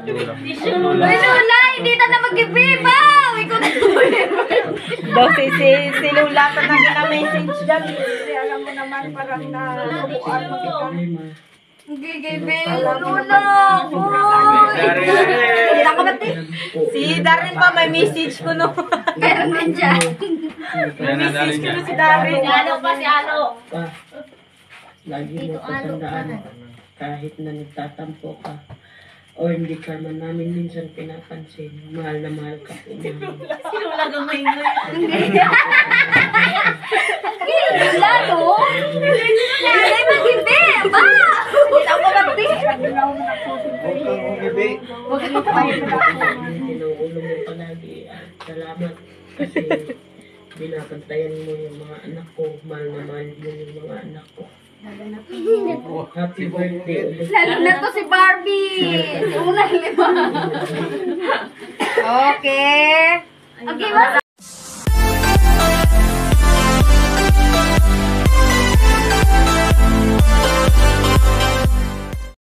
Uy, Lola, hindi na mag-ibiba! Ikaw na Daw si Lola pa na gina-message dyan. Kasi alam mo naman parang nabubuan mo kita. Gigibi, Lola! Hindi na kabati. Si Darren pa may message ko no. Meron din dyan. May message ko no si Darren. Si Alo pa, si Alo. Lagi mo tatandaan, kahit na nagtatampo ka, o hindi ka man namin minsan pinapansin, mahal na mahal ka po namin. Lola gamay mo yun. Lola, no? Hindi mag-ibi! Ba? Hindi na kabati. Huwag ka tinuulo mo palagi. Salamat kasi binabantayan mo yung mga anak ko, mahal na mahal mo yung mga anak ko. Happy birthday ulit. Lalo na to si Barbie. Unang lima. Okay. Okay,